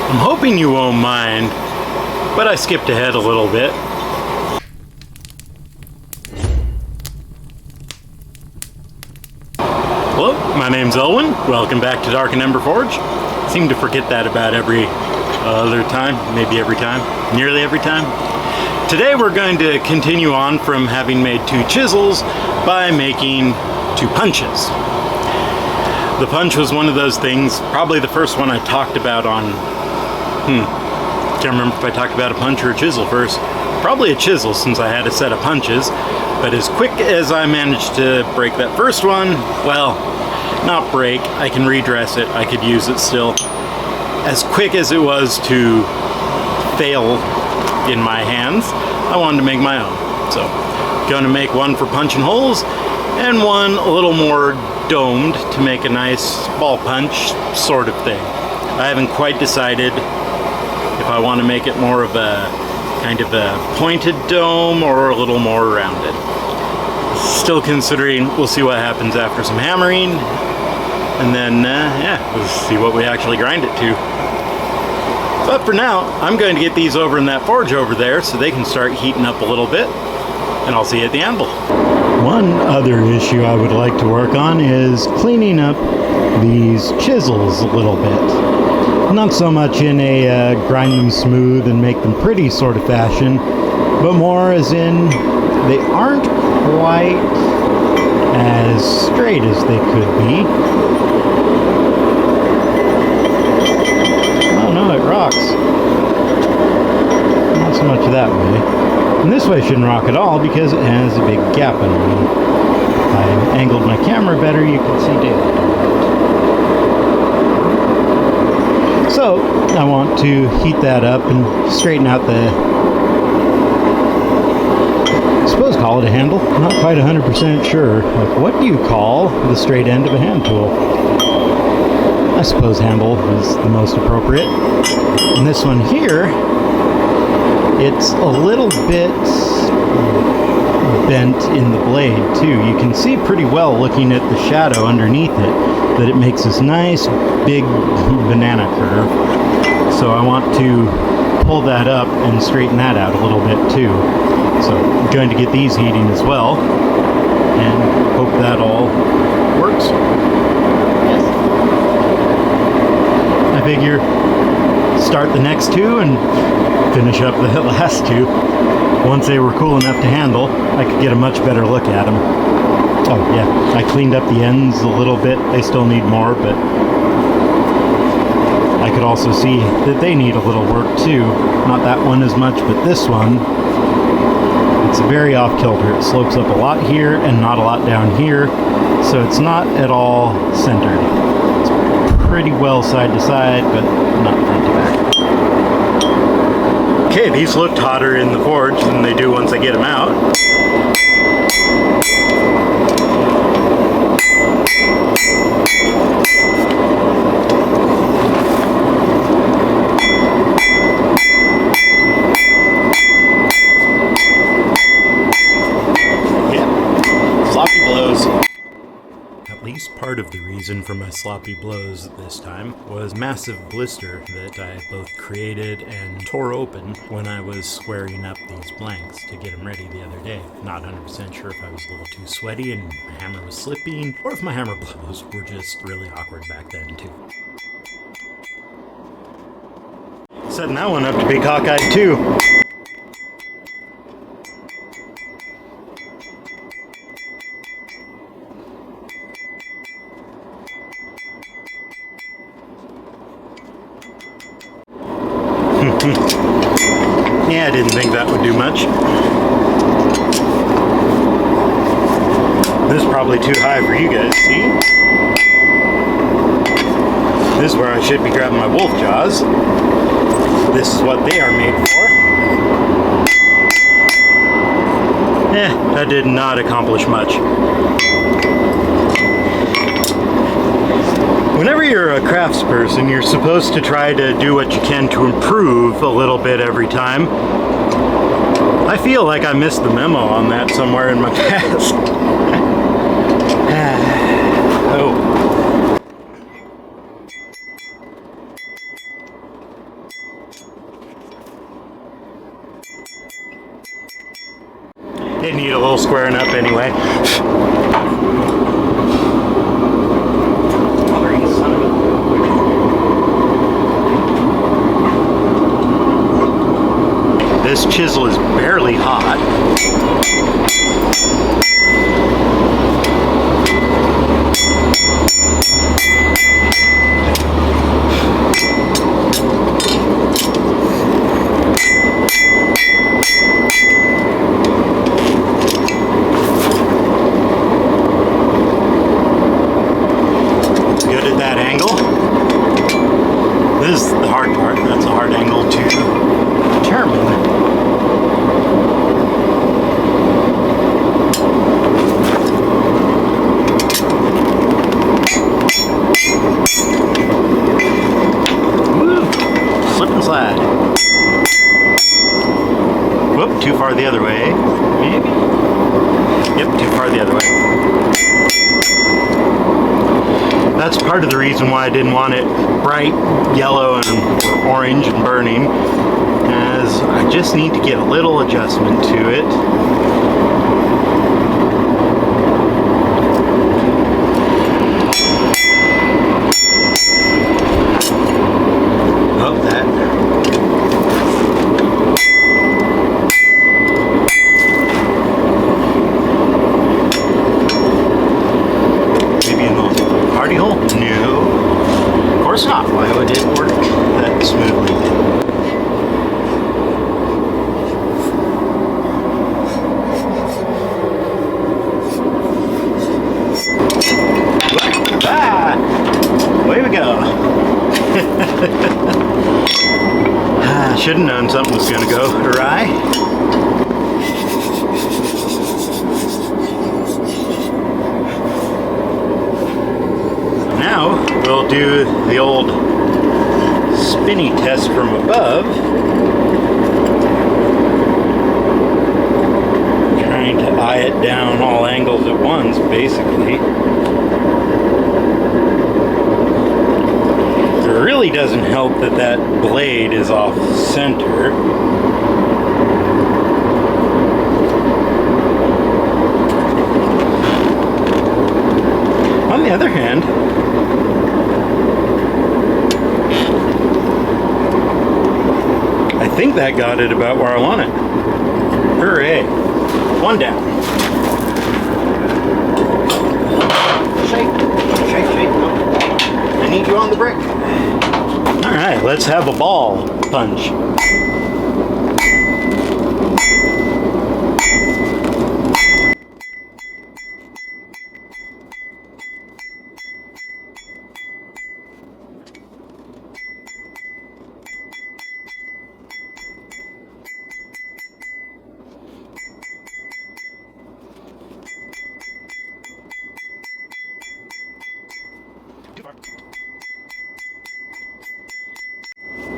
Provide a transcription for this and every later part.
I'm hoping you won't mind, but I skipped ahead a little bit. Hello, my name's Elwin. Welcome back to DarkenEmber Forge. I seem to forget that about every other time, maybe every time, nearly every time. Today we're going to continue on from having made 2 chisels by making 2 punches. The punch was one of those things, probably the first one I talked about on, can't remember if I talked about a punch or a chisel first. Probably a chisel since I had a set of punches, but as quick as I managed to break that first one, well, not break, I can redress it, I could use it still. As quick as it was to fail in my hands, I wanted to make my own. So, going to make one for punching holes, and one a little more domed to make a nice ball punch sort of thing. I haven't quite decided if I want to make it more of a kind of a pointed dome or a little more rounded. Still considering, we'll see what happens after some hammering, and then yeah, we'll see what we actually grind it to. But for now, I'm going to get these over in that forge over there so they can start heating up a little bit, and I'll see you at the anvil. One other issue I would like to work on is cleaning up these chisels a little bit. Not so much in a grind them smooth and make them pretty sort of fashion, but more as in they aren't quite as straight as they could be. Oh no, it rocks. Not so much that way. And this way shouldn't rock at all because it has a big gap underneath. If I angled my camera better, you could see daylight. So, I want to heat that up and straighten out the, I suppose call it a handle. Not quite 100% sure. Like, what do you call the straight end of a hand tool? I suppose handle is the most appropriate. And this one here, it's a little bit bent in the blade too. You can see pretty well looking at the shadow underneath it that it makes this nice big banana curve. So I want to pull that up and straighten that out a little bit too. So I'm going to get these heating as well and hope that all works. Yes. I figure start the next 2 and finish up the last 2. Once they were cool enough to handle, I could get a much better look at them. Oh yeah, I cleaned up the ends a little bit. They still need more, but I could also see that they need a little work too. Not that one as much, but this one, it's very off kilter. It slopes up a lot here and not a lot down here, so it's not at all centered. It's pretty well side to side, but not front to back. Okay, these looked hotter in the forge than they do once I get them out. Yeah, sloppy blows. At least part of the reason for my sloppy blows this time was massive blister that I both created and tore open when I was squaring up these blanks to get them ready the other day. Not 100% sure if I was a little too sweaty and my hammer was slipping, or if my hammer blows were just really awkward back then too. Setting that one up to be cockeyed too. Yeah, I didn't think that would do much. This is probably too high for you guys, see? This is where I should be grabbing my wolf jaws. This is what they are made for. That did not accomplish much. Whenever you're a craftsperson, you're supposed to try to do what you can to improve a little bit every time. I feel like I missed the memo on that somewhere in my past. Oh. It needed a little squaring up anyway. This chisel is barely hot. It's good at that angle. This is the hard part. That's a hard angle to determine. Whoop, too far the other way. Maybe? Yep, too far the other way. That's part of the reason why I didn't want it bright yellow and orange and burning, as I just need to get a little adjustment to it. Oh, that. Why would it work that smoothly? Ah! Away we go. Should have known something was going to go awry. Now we'll do the old spinny test from above, trying to eye it down all angles at once, basically. It really doesn't help that that blade is off center. On the other hand, I think that got it about where I want it. Hooray. One down. Shake. Shake, shake. No. I need you on the brick. Alright, let's have a ball punch.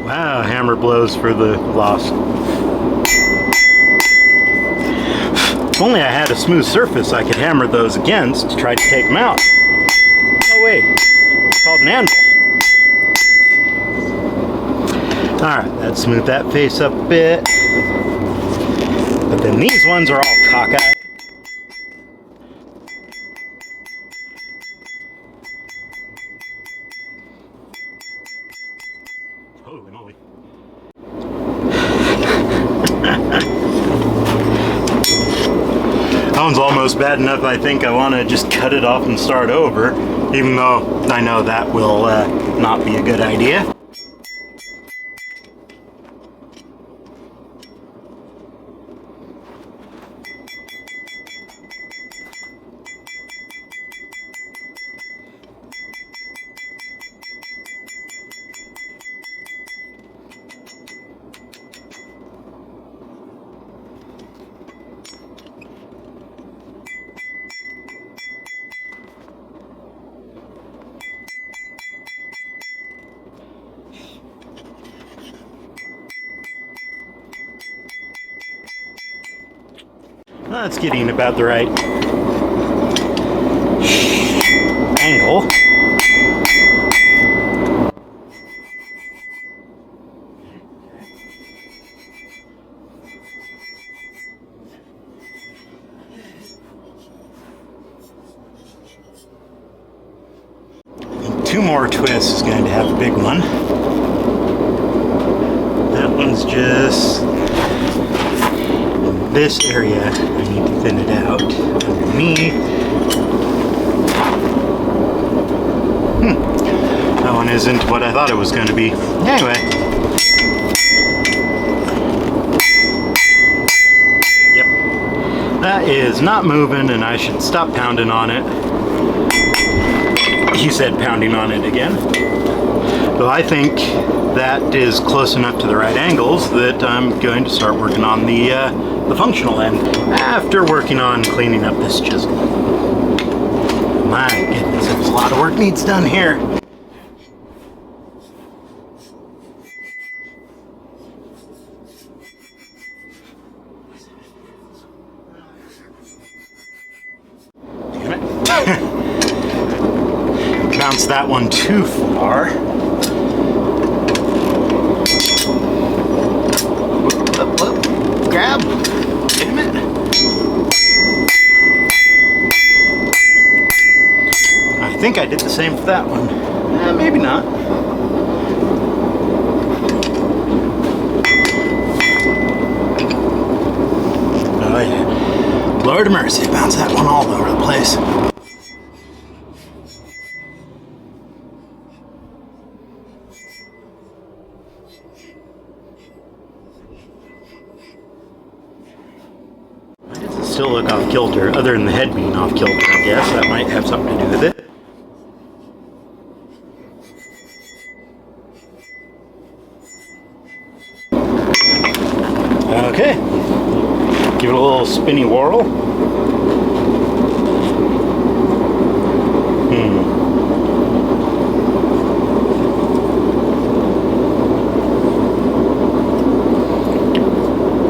Wow, hammer blows for the loss. If only I had a smooth surface I could hammer those against to try to take them out. Oh wait, it's called an anvil. Alright, let's smooth that face up a bit. But then these ones are all cockeyed. Holy moly. That one's almost bad enough I think I want to just cut it off and start over, even though I know that will not be a good idea. That's getting about the right angle. 2 more twists is going to have a big one. That one's just this area. I need to thin it out underneath. That one isn't what I thought it was going to be. Anyway. Yep. That is not moving, and I should stop pounding on it. He said pounding on it again. So I think that is close enough to the right angles that I'm going to start working on the functional end after working on cleaning up this chisel. My goodness, there's a lot of work needs done here. Damn it. Bounced that one too far. Whoop. Grab. Damn it. I think I did the same for that one. Maybe not. Oh yeah. Lord of mercy, bounce that one all over the place. Why does it still look off kilter? Other than the head being off kilter, I guess. That might have something to do with it. Okay. Give it a little spinny whirl.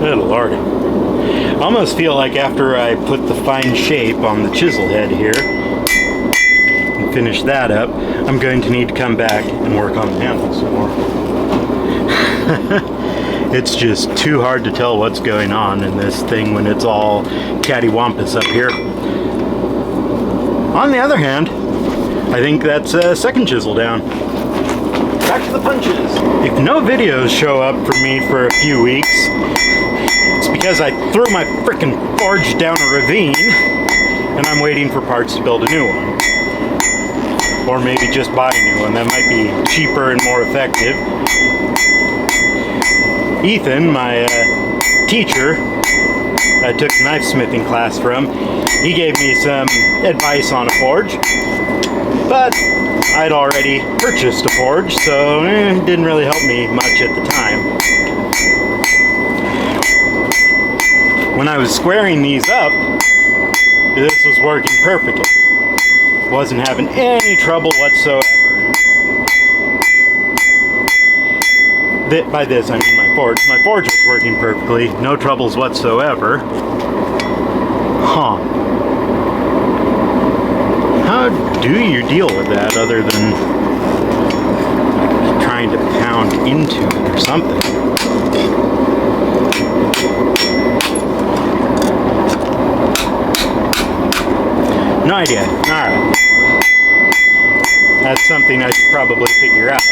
Good Lord. I almost feel like after I put the fine shape on the chisel head here and finish that up, I'm going to need to come back and work on the handle some more. It's just too hard to tell what's going on in this thing when it's all cattywampus up here. On the other hand, I think that's a second chisel down. Back to the punches. If no videos show up for me for a few weeks, it's because I threw my frickin' forge down a ravine and I'm waiting for parts to build a new one. Or maybe just buy a new one. That might be cheaper and more effective. Ethan, my teacher, I took a knife smithing class from, he gave me some advice on a forge, but I'd already purchased a forge, so it didn't really help me much at the time. When I was squaring these up, this was working perfectly. Wasn't having any trouble whatsoever. By this, I mean my forge. My forge was working perfectly, no troubles whatsoever. Huh. How do you deal with that other than trying to pound into it or something? No idea. Alright. That's something I should probably figure out.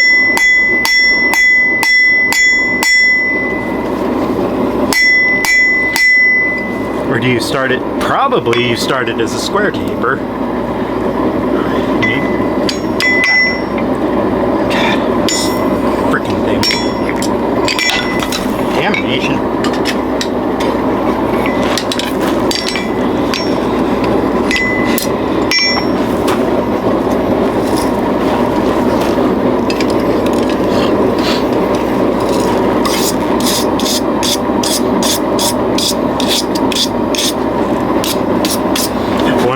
Or do you start it? Probably you start it as a square taper. Maybe. God, this frickin' thing. Contamination.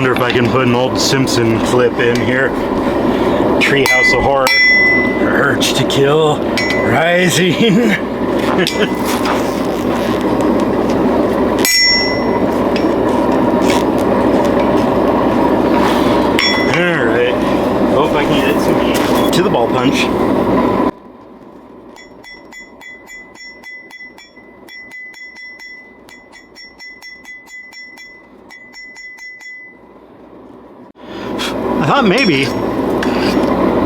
If I can put an old Simpson clip in here. Treehouse of Horror. Urge to kill rising. Alright. Hope I can get some heat to the ball punch. I thought maybe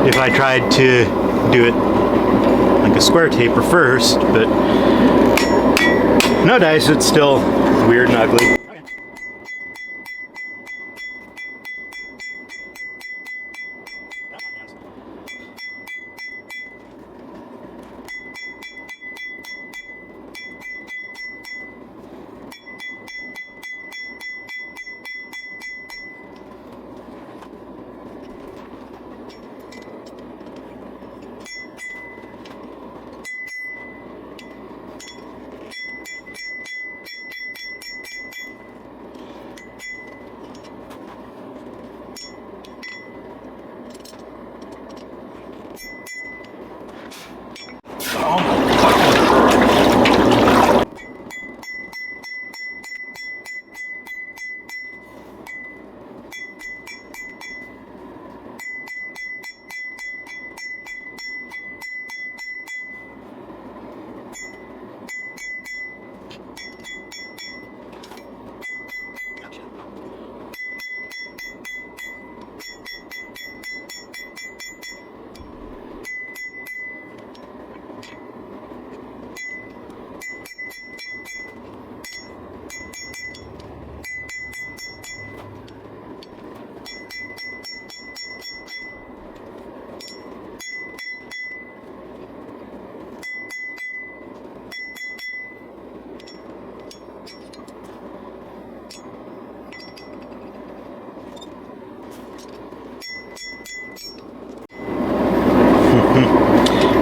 if I tried to do it like a square taper first, but no dice, it's still weird and ugly.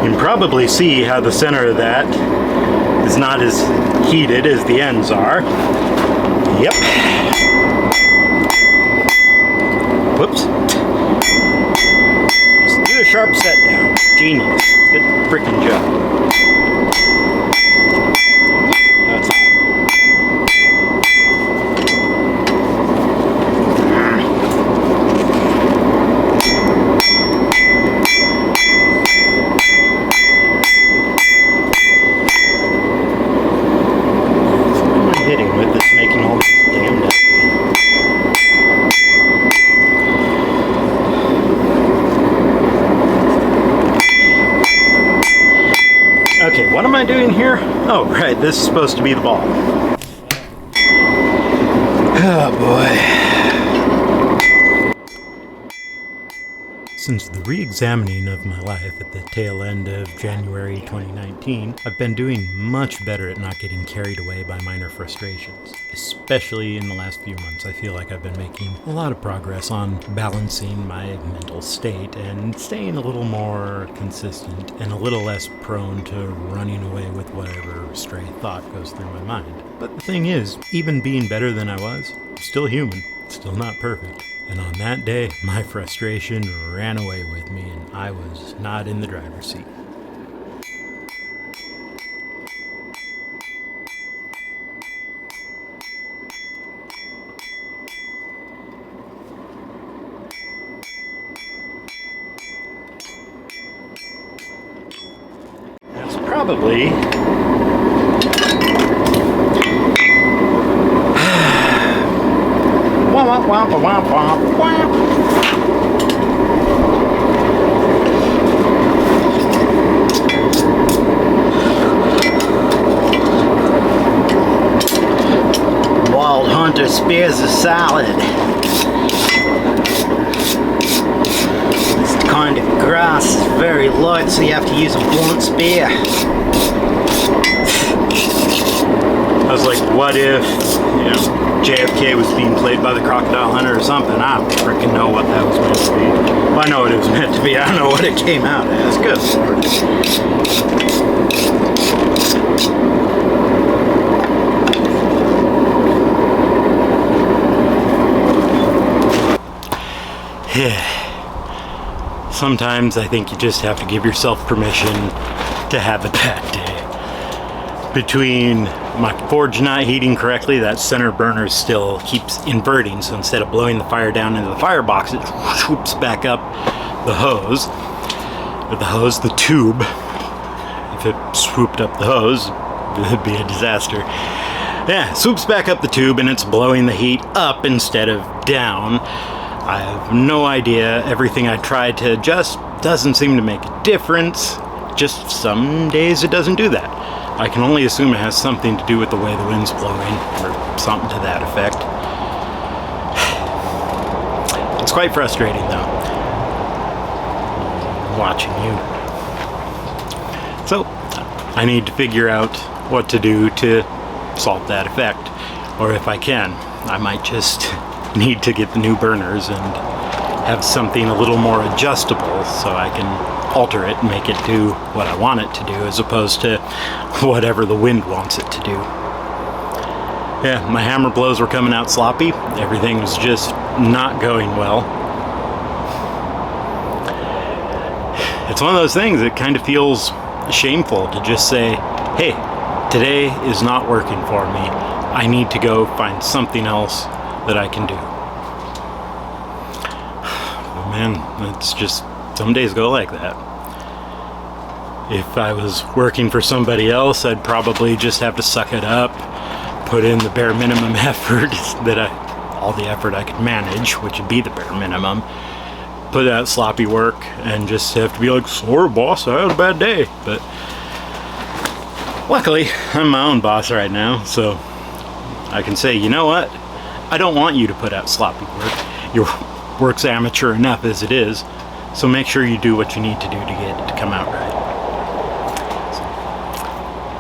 You can probably see how the center of that is not as heated as the ends are. Yep. Whoops. Just do a sharp set down. Genius. Good freaking job. That's it. Okay, what am I doing here? Oh, right, this is supposed to be the ball. Oh boy. Since the re-examining of my life at the tail end of January 2019, I've been doing much better at not getting carried away by minor frustrations. Especially in the last few months, I feel like I've been making a lot of progress on balancing my mental state and staying a little more consistent and a little less prone to running away with whatever stray thought goes through my mind. But the thing is, even being better than I was, I'm still human, still not perfect. And on that day, my frustration ran away with me and I was not in the driver's seat. That's probably womp womp womp womp. Wild Hunter spears are solid. This kind of grass is very light, so you have to use a blunt spear. I was like, what if, you know, JFK was being played by the crocodile hunter or something? I don't freaking know what that was meant to be. Well, I know what it was meant to be. I don't know what it came out as. Good Lord. Yeah. Sometimes I think you just have to give yourself permission to have a bad day. Between my forge not heating correctly, that center burner still keeps inverting, so instead of blowing the fire down into the firebox, it swoops back up the hose. Or the tube. If it swooped up the hose, it would be a disaster. Yeah, swoops back up the tube and it's blowing the heat up instead of down. I have no idea. Everything I tried to adjust doesn't seem to make a difference. Just some days it doesn't do that. I can only assume it has something to do with the way the wind's blowing, or something to that effect. It's quite frustrating though, watching you. So, I need to figure out what to do to solve that effect. Or if I can, I might just need to get the new burners and have something a little more adjustable so I can alter it and make it do what I want it to do, as opposed to whatever the wind wants it to do. Yeah, my hammer blows were coming out sloppy. Everything was just not going well. It's one of those things that kind of feels shameful to just say, hey, today is not working for me. I need to go find something else that I can do. Oh man, it's just, some days go like that. If I was working for somebody else, I'd probably just have to suck it up, put in the bare minimum effort all the effort I could manage, which would be the bare minimum, put out sloppy work, and just have to be like, sorry boss, I had a bad day. But luckily, I'm my own boss right now, so I can say, you know what? I don't want you to put out sloppy work. Your work's amateur enough as it is, so make sure you do what you need to do to get it to come out right. So,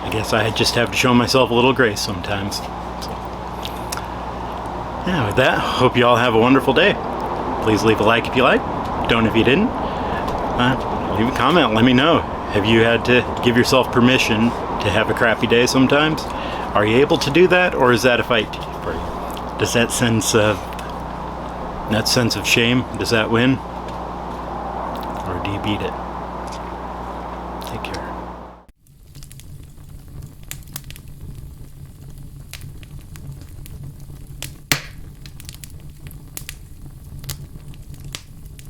I guess I just have to show myself a little grace sometimes. So, yeah, with that, hope you all have a wonderful day. Please leave a like if you like. Don't if you didn't. Leave a comment, let me know. Have you had to give yourself permission to have a crappy day sometimes? Are you able to do that, or is that a fight for you? Does that sense of shame, does that win? Or do you beat it? Take care.